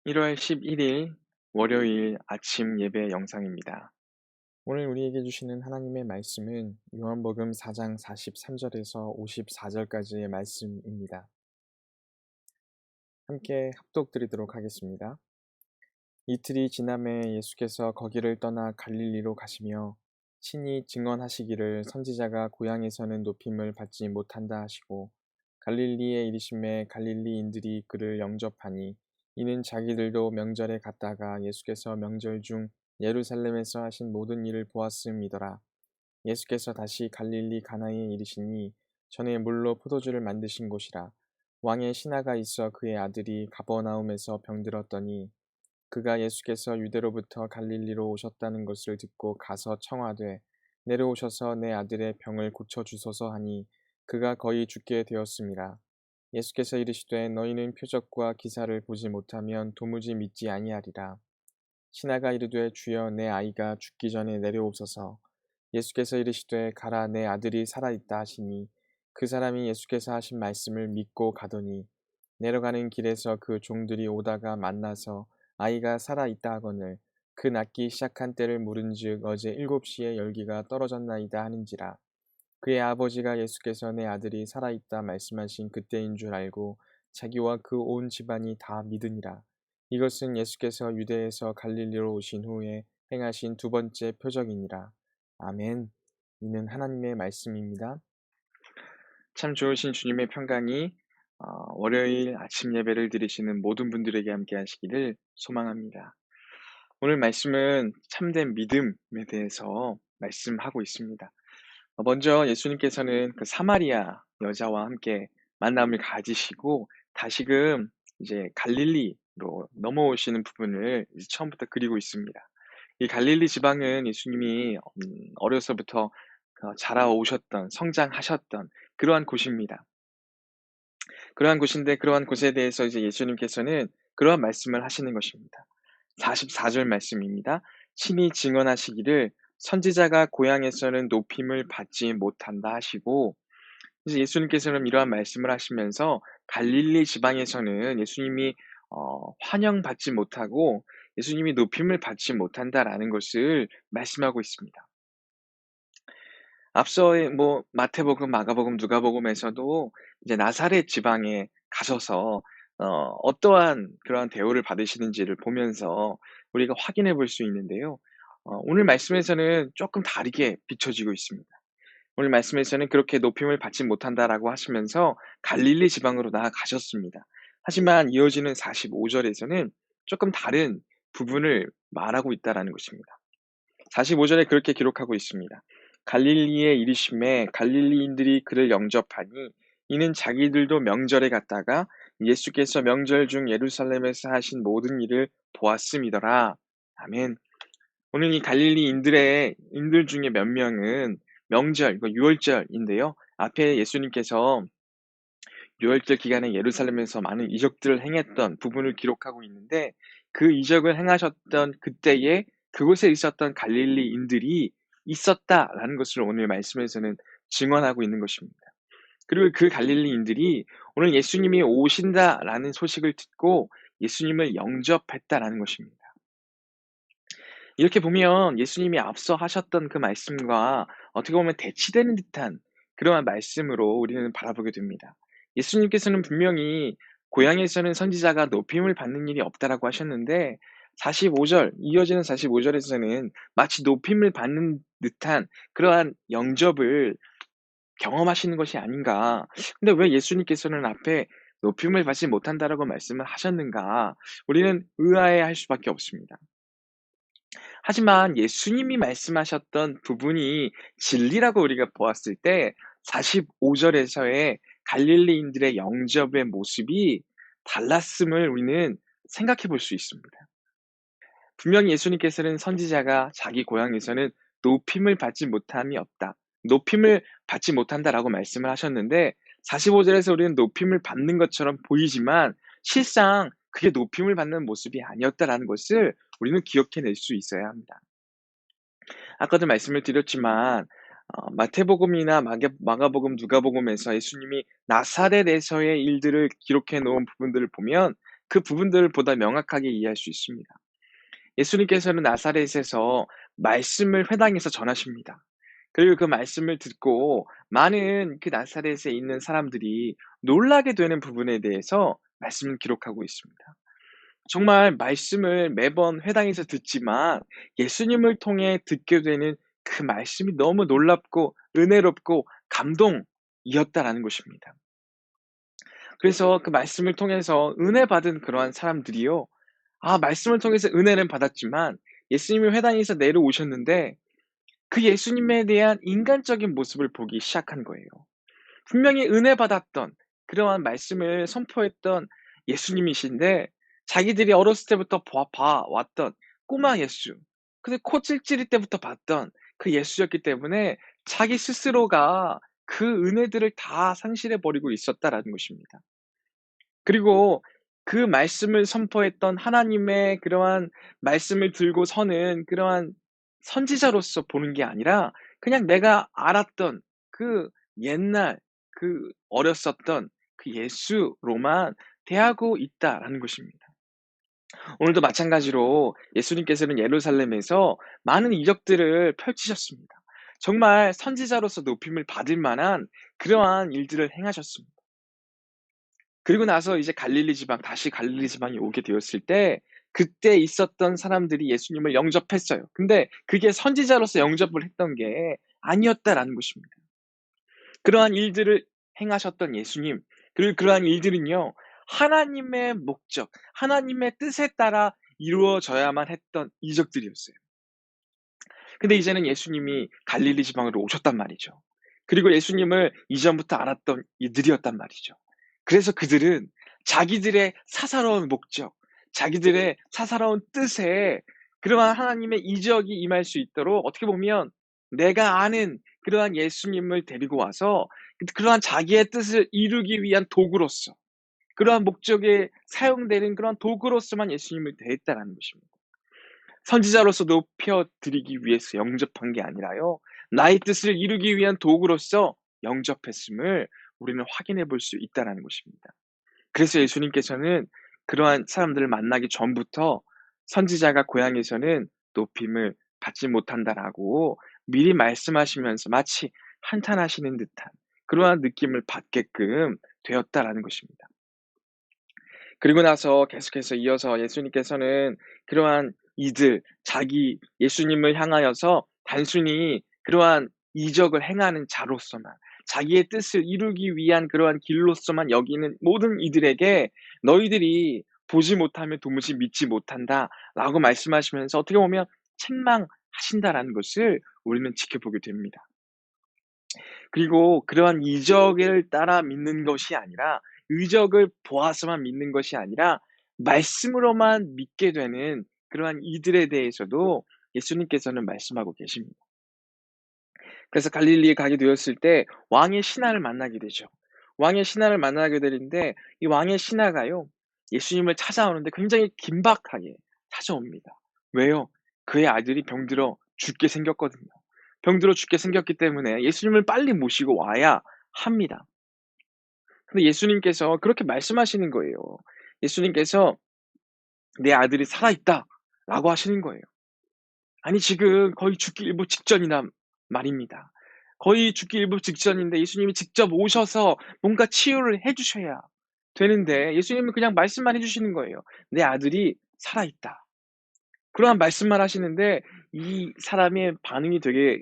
1월 11일 월요일 아침 예배 영상입니다. 오늘 우리에게 주시는 하나님의 말씀은 요한복음 4장 43절에서 54절까지의 말씀입니다. 함께 합독드리도록 하겠습니다. 이틀이 지남에 예수께서 거기를 떠나 갈릴리로 가시며 친히 증언하시기를 선지자가 고향에서는 높임을 받지 못한다 하시고 갈릴리에 이르심에 갈릴리인들이 그를 영접하니 이는 자기들도 명절에 갔다가 예수께서 명절 중 예루살렘에서 하신 모든 일을 보았음이더라. 예수께서 다시 갈릴리 가나에 이르시니 전에 물로 포도주를 만드신 곳이라. 왕의 신하가 있어 그의 아들이 가버나움에서 병들었더니 그가 예수께서 유대로부터 갈릴리로 오셨다는 것을 듣고 가서 청하되 내려오셔서 내 아들의 병을 고쳐 주소서 하니 그가 거의 죽게 되었습니다. 예수께서 이르시되 너희는 표적과 기사를 보지 못하면 도무지 믿지 아니하리라. 신하가 이르되 주여 내 아이가 죽기 전에 내려오소서. 예수께서 이르시되 가라 내 아들이 살아있다 하시니 그 사람이 예수께서 하신 말씀을 믿고 가더니 내려가는 길에서 그 종들이 오다가 만나서 아이가 살아있다 하거늘 그 낳기 시작한 때를 물은즉 어제 7시에 열기가 떨어졌나이다 하는지라. 그의 아버지가 예수께서 내 아들이 살아있다 말씀하신 그때인 줄 알고 자기와 그 온 집안이 다 믿으니라. 이것은 예수께서 유대에서 갈릴리로 오신 후에 행하신 두 번째 표적이니라. 아멘. 이는 하나님의 말씀입니다. 참 좋으신 주님의 평강이 월요일 아침 예배를 드리시는 모든 분들에게 함께 하시기를 소망합니다. 오늘 말씀은 참된 믿음에 대해서 말씀하고 있습니다. 먼저 예수님께서는 그 사마리아 여자와 함께 만남을 가지시고 다시금 이제 갈릴리로 넘어오시는 부분을 이제 처음부터 그리고 있습니다. 이 갈릴리 지방은 예수님이 어려서부터 자라오셨던, 성장하셨던 그러한 곳입니다. 그러한 곳인데 그러한 곳에 대해서 이제 예수님께서는 그러한 말씀을 하시는 것입니다. 44절 말씀입니다. 친히 증언하시기를 선지자가 고향에서는 높임을 받지 못한다 하시고, 이제 예수님께서는 이러한 말씀을 하시면서 갈릴리 지방에서는 예수님이 환영받지 못하고 예수님이 높임을 받지 못한다라는 것을 말씀하고 있습니다. 앞서의 뭐 마태복음, 마가복음, 누가복음에서도 이제 나사렛 지방에 가셔서 어떠한 그러한 대우를 받으시는지를 보면서 우리가 확인해 볼 수 있는데요. 오늘 말씀에서는 조금 다르게 비춰지고 있습니다. 오늘 말씀에서는 그렇게 높임을 받지 못한다라고 하시면서 갈릴리 지방으로 나아가셨습니다. 하지만 이어지는 45절에서는 조금 다른 부분을 말하고 있다라는 것입니다. 45절에 그렇게 기록하고 있습니다. 갈릴리에 이르심에 갈릴리인들이 그를 영접하니 이는 자기들도 명절에 갔다가 예수께서 명절 중 예루살렘에서 하신 모든 일을 보았음이더라. 아멘. 오늘 이 갈릴리인들의 인들 중에 몇 명은 명절, 이거 유월절인데요. 앞에 예수님께서 유월절 기간에 예루살렘에서 많은 이적들을 행했던 부분을 기록하고 있는데 그 이적을 행하셨던 그때에 그곳에 있었던 갈릴리인들이 있었다라는 것을 오늘 말씀에서는 증언하고 있는 것입니다. 그리고 그 갈릴리인들이 오늘 예수님이 오신다라는 소식을 듣고 예수님을 영접했다라는 것입니다. 이렇게 보면 예수님이 앞서 하셨던 그 말씀과 어떻게 보면 대치되는 듯한 그러한 말씀으로 우리는 바라보게 됩니다. 예수님께서는 분명히 고향에서는 선지자가 높임을 받는 일이 없다라고 하셨는데 45절, 이어지는 45절에서는 마치 높임을 받는 듯한 그러한 영접을 경험하시는 것이 아닌가. 근데 왜 예수님께서는 앞에 높임을 받지 못한다라고 말씀을 하셨는가? 우리는 의아해할 수밖에 없습니다. 하지만 예수님이 말씀하셨던 부분이 진리라고 우리가 보았을 때 45절에서의 갈릴리인들의 영접의 모습이 달랐음을 우리는 생각해 볼 수 있습니다. 분명히 예수님께서는 선지자가 자기 고향에서는 높임을 받지 못함이 없다. 높임을 받지 못한다라고 말씀을 하셨는데 45절에서 우리는 높임을 받는 것처럼 보이지만 실상 그게 높임을 받는 모습이 아니었다라는 것을 우리는 기억해낼 수 있어야 합니다. 아까도 말씀을 드렸지만 마태복음이나 마가복음, 누가복음에서 예수님이 나사렛에서의 일들을 기록해 놓은 부분들을 보면 그 부분들을 보다 명확하게 이해할 수 있습니다. 예수님께서는 나사렛에서 말씀을 회당에서 전하십니다. 그리고 그 말씀을 듣고 많은 그 나사렛에 있는 사람들이 놀라게 되는 부분에 대해서 말씀을 기록하고 있습니다. 정말 말씀을 매번 회당에서 듣지만 예수님을 통해 듣게 되는 그 말씀이 너무 놀랍고 은혜롭고 감동이었다라는 것입니다. 그래서 그 말씀을 통해서 은혜 받은 그러한 사람들이요. 말씀을 통해서 은혜는 받았지만 예수님이 회당에서 내려오셨는데 그 예수님에 대한 인간적인 모습을 보기 시작한 거예요. 분명히 은혜 받았던 그러한 말씀을 선포했던 예수님이신데 자기들이 어렸을 때부터 봐 왔던 꼬마 예수, 근데 코 찔찔일 때부터 봤던 그 예수였기 때문에 자기 스스로가 그 은혜들을 다 상실해 버리고 있었다라는 것입니다. 그리고 그 말씀을 선포했던 하나님의 그러한 말씀을 들고 서는 그러한 선지자로서 보는 게 아니라 그냥 내가 알았던 그 옛날 어렸었던 그 예수로만 대하고 있다라는 것입니다. 오늘도 마찬가지로 예수님께서는 예루살렘에서 많은 이적들을 펼치셨습니다. 정말 선지자로서 높임을 받을 만한 그러한 일들을 행하셨습니다. 그리고 나서 이제 다시 갈릴리 지방에 오게 되었을 때 그때 있었던 사람들이 예수님을 영접했어요. 근데 그게 선지자로서 영접을 했던 게 아니었다라는 것입니다. 그러한 일들을 행하셨던 예수님, 그리고 그러한 일들은요, 하나님의 목적, 하나님의 뜻에 따라 이루어져야만 했던 이적들이었어요. 근데 이제는 예수님이 갈릴리 지방으로 오셨단 말이죠. 그리고 예수님을 이전부터 알았던 이들이었단 말이죠. 그래서 그들은 자기들의 사사로운 목적, 자기들의 사사로운 뜻에 그러한 하나님의 이적이 임할 수 있도록 어떻게 보면 내가 아는 그러한 예수님을 데리고 와서 그러한 자기의 뜻을 이루기 위한 도구로서, 그러한 목적에 사용되는 그런 도구로서만 예수님을 대했다라는 것입니다. 선지자로서 높여 드리기 위해서 영접한 게 아니라요. 나의 뜻을 이루기 위한 도구로서 영접했음을 우리는 확인해 볼 수 있다라는 것입니다. 그래서 예수님께서는 그러한 사람들을 만나기 전부터 선지자가 고향에서는 높임을 받지 못한다라고 미리 말씀하시면서 마치 한탄하시는 듯한 그러한 느낌을 받게끔 되었다라는 것입니다. 그리고 나서 계속해서 이어서 예수님께서는 그러한 자기 예수님을 향하여서 단순히 그러한 이적을 행하는 자로서만, 자기의 뜻을 이루기 위한 그러한 길로서만 여기는 모든 이들에게 "너희들이 보지 못하면 도무지 믿지 못한다."라고 말씀하시면서 어떻게 보면 책망하신다라는 것을 우리는 지켜보게 됩니다. 그리고 그러한 이적을 따라 믿는 것이 아니라 의적을 보아서만 믿는 것이 아니라 말씀으로만 믿게 되는 그러한 이들에 대해서도 예수님께서는 말씀하고 계십니다. 그래서 갈릴리에 가게 되었을 때 왕의 신하를 만나게 되죠. 왕의 신하를 만나게 되는데 이 왕의 신하가요. 예수님을 찾아오는데 굉장히 긴박하게 찾아옵니다. 왜요? 그의 아들이 병들어 죽게 생겼거든요. 병들어 죽게 생겼기 때문에 예수님을 빨리 모시고 와야 합니다. 근데 예수님께서 그렇게 말씀하시는 거예요. 예수님께서 "내 아들이 살아 있다."라고 하시는 거예요. 아니 지금 거의 죽기 일보 직전이란 말입니다. 거의 죽기 일보 직전인데 예수님이 직접 오셔서 뭔가 치유를 해 주셔야 되는데 예수님은 그냥 말씀만 해 주시는 거예요. "내 아들이 살아 있다." 그러한 말씀만 하시는데 이 사람의 반응이 되게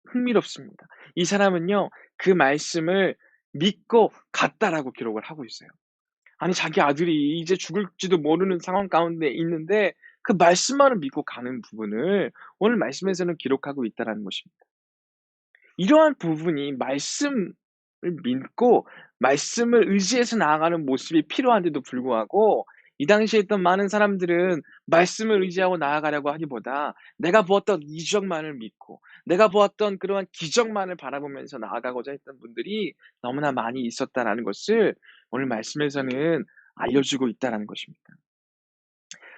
흥미롭습니다. 이 사람은요. 그 말씀을 믿고 갔다라고 기록을 하고 있어요. 아니 자기 아들이 이제 죽을지도 모르는 상황 가운데 있는데 그 말씀만을 믿고 가는 부분을 오늘 말씀에서는 기록하고 있다라는 것입니다. 이러한 부분이 말씀을 믿고 말씀을 의지해서 나아가는 모습이 필요한데도 불구하고 이 당시에 있던 많은 사람들은 말씀을 의지하고 나아가려고 하기보다 내가 보았던 이적만을 믿고 내가 보았던 그러한 기적만을 바라보면서 나아가고자 했던 분들이 너무나 많이 있었다라는 것을 오늘 말씀에서는 알려주고 있다라는 것입니다.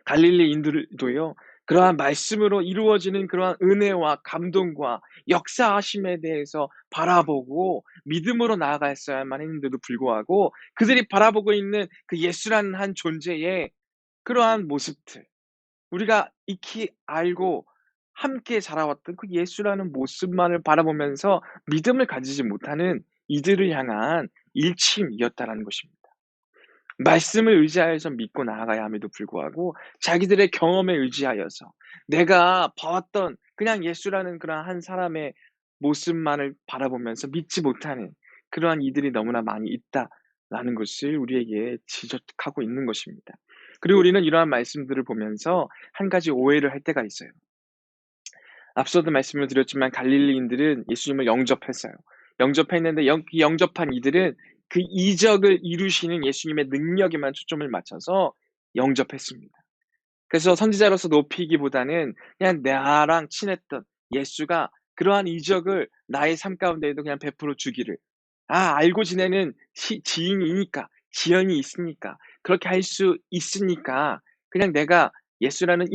갈릴리인들도요. 그러한 말씀으로 이루어지는 그러한 은혜와 감동과 역사하심에 대해서 바라보고 믿음으로 나아갔어야만 했는데도 불구하고 그들이 바라보고 있는 그 예수라는 한 존재의 그러한 모습들, 우리가 익히 알고 함께 자라왔던 그 예수라는 모습만을 바라보면서 믿음을 가지지 못하는 이들을 향한 일침이었다라는 것입니다. 말씀을 의지하여서 믿고 나아가야 함에도 불구하고 자기들의 경험에 의지하여서 내가 봐왔던 그냥 예수라는 그런 한 사람의 모습만을 바라보면서 믿지 못하는 그러한 이들이 너무나 많이 있다라는 것을 우리에게 지적하고 있는 것입니다. 그리고 우리는 이러한 말씀들을 보면서 한 가지 오해를 할 때가 있어요. 앞서도 말씀을 드렸지만 갈릴리인들은 예수님을 영접했어요. 영접했는데 영접한 이들은 그 이적을 이루시는 예수님의 능력에만 초점을 맞춰서 영접했습니다. 그래서 선지자로서 높이기보다는 그냥 나랑 친했던 예수가 그러한 이적을 나의 삶 가운데에도 그냥 베풀어 주기를, 알고 지내는 지인이니까, 지연이 있으니까, 그렇게 할 수 있으니까 그냥 내가 예수라는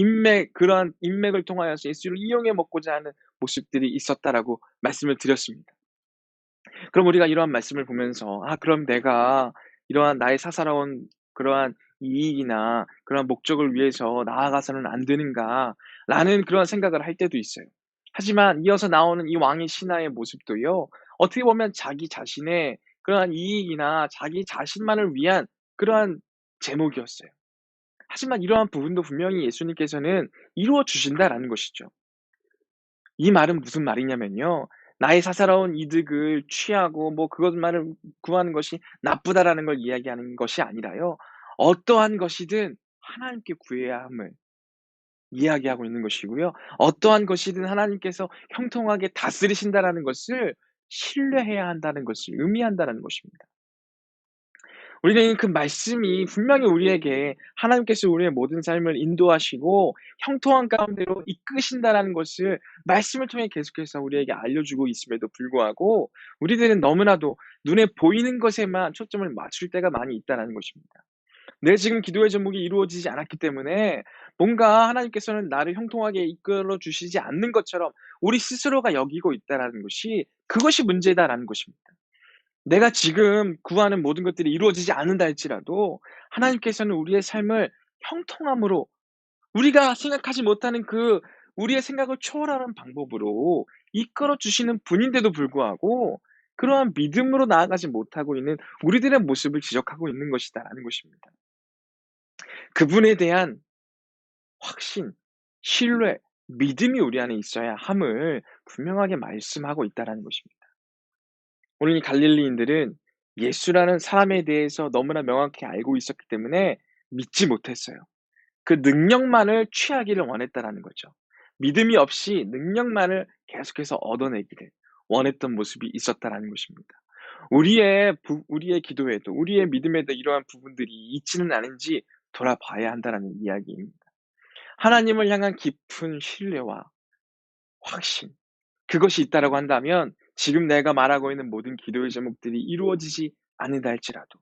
그러한 인맥을 통하여서 예수를 이용해 먹고자 하는 모습들이 있었다라고 말씀을 드렸습니다. 그럼 우리가 이러한 말씀을 보면서 그럼 내가 이러한 나의 사사로운 그러한 이익이나 그러한 목적을 위해서 나아가서는 안 되는가?'라는 그런 생각을 할 때도 있어요. 하지만 이어서 나오는 이 왕의 신하의 모습도요, 어떻게 보면 자기 자신의 그러한 이익이나 자기 자신만을 위한 그러한 제목이었어요. 하지만 이러한 부분도 분명히 예수님께서는 이루어 주신다라는 것이죠. 이 말은 무슨 말이냐면요. 나의 사사로운 이득을 취하고 그것만을 구하는 것이 나쁘다라는 걸 이야기하는 것이 아니라요. 어떠한 것이든 하나님께 구해야 함을 이야기하고 있는 것이고요. 어떠한 것이든 하나님께서 형통하게 다스리신다라는 것을 신뢰해야 한다는 것을 의미한다는 것입니다. 우리는 그 말씀이 분명히 우리에게 하나님께서 우리의 모든 삶을 인도하시고 형통한 가운데로 이끄신다라는 것을 말씀을 통해 계속해서 우리에게 알려주고 있음에도 불구하고 우리들은 너무나도 눈에 보이는 것에만 초점을 맞출 때가 많이 있다라는 것입니다. 내 지금 기도의 제목이 이루어지지 않았기 때문에 뭔가 하나님께서는 나를 형통하게 이끌어 주시지 않는 것처럼 우리 스스로가 여기고 있다라는 것이, 그것이 문제다라는 것입니다. 내가 지금 구하는 모든 것들이 이루어지지 않는다 할지라도 하나님께서는 우리의 삶을 형통함으로, 우리가 생각하지 못하는 우리의 생각을 초월하는 방법으로 이끌어 주시는 분인데도 불구하고 그러한 믿음으로 나아가지 못하고 있는 우리들의 모습을 지적하고 있는 것이다라는 것입니다. 그분에 대한 확신, 신뢰, 믿음이 우리 안에 있어야 함을 분명하게 말씀하고 있다라는 것입니다. 오늘 이 갈릴리인들은 예수라는 사람에 대해서 너무나 명확히 알고 있었기 때문에 믿지 못했어요. 그 능력만을 취하기를 원했다라는 거죠. 믿음이 없이 능력만을 계속해서 얻어내기를 원했던 모습이 있었다라는 것입니다. 우리의 기도에도 우리의 믿음에도 이러한 부분들이 있지는 않은지 돌아봐야 한다라는 이야기입니다. 하나님을 향한 깊은 신뢰와 확신, 그것이 있다라고 한다면 지금 내가 말하고 있는 모든 기도의 제목들이 이루어지지 않는다 할지라도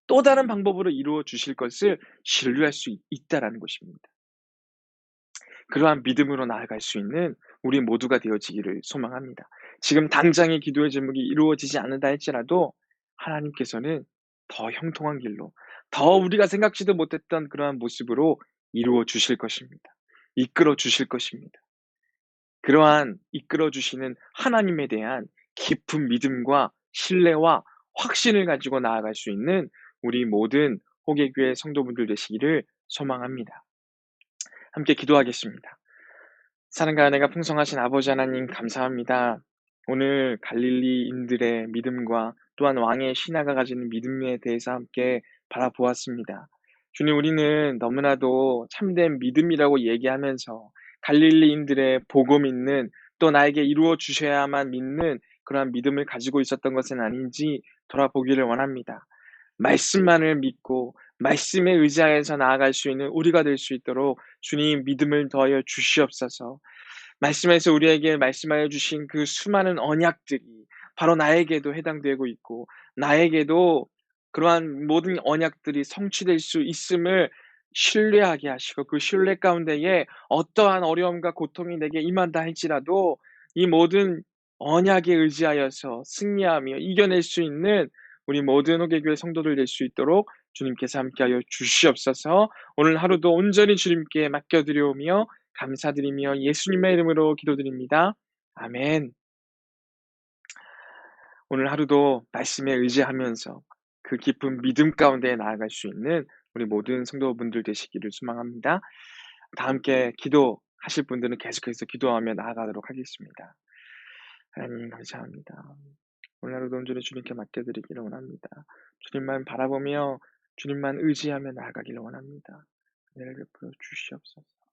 또 다른 방법으로 이루어 주실 것을 신뢰할 수 있다라는 것입니다. 그러한 믿음으로 나아갈 수 있는 우리 모두가 되어지기를 소망합니다. 지금 당장의 기도의 제목이 이루어지지 않는다 할지라도 하나님께서는 더 형통한 길로, 더 우리가 생각지도 못했던 그러한 모습으로 이루어 주실 것입니다. 이끌어 주실 것입니다. 그러한 이끌어 주시는 하나님에 대한 깊은 믿음과 신뢰와 확신을 가지고 나아갈 수 있는 우리 모든 호계교회 성도분들 되시기를 소망합니다. 함께 기도하겠습니다. 사랑과 은혜가 풍성하신 아버지 하나님, 감사합니다. 오늘 갈릴리인들의 믿음과 또한 왕의 신하가 가지는 믿음에 대해서 함께 바라보았습니다. 주님, 우리는 너무나도 참된 믿음이라고 얘기하면서 갈릴리인들의 보고 믿는, 또 나에게 이루어 주셔야만 믿는 그러한 믿음을 가지고 있었던 것은 아닌지 돌아보기를 원합니다. 말씀만을 믿고 말씀에 의지하여서 나아갈 수 있는 우리가 될 수 있도록 주님, 믿음을 더하여 주시옵소서. 말씀에서 우리에게 말씀하여 주신 그 수많은 언약들이 바로 나에게도 해당되고 있고 나에게도 그러한 모든 언약들이 성취될 수 있음을 신뢰하게 하시고 그 신뢰 가운데에 어떠한 어려움과 고통이 내게 임한다 할지라도 이 모든 언약에 의지하여서 승리하며 이겨낼 수 있는 우리 모든 호계교회 성도들 될 수 있도록 주님께서 함께하여 주시옵소서. 오늘 하루도 온전히 주님께 맡겨드려오며 감사드리며 예수님의 이름으로 기도드립니다. 아멘. 오늘 하루도 말씀에 의지하면서 그 깊은 믿음 가운데 나아갈 수 있는 우리 모든 성도분들 되시기를 소망합니다. 다 함께 기도하실 분들은 계속해서 기도하며 나아가도록 하겠습니다. 하나님 감사합니다. 오늘 하루도 온전히 주님께 맡겨드리기를 원합니다. 주님만 바라보며 주님만 의지하며 나아가기를 원합니다. 은혜를 베풀어 주시옵소서.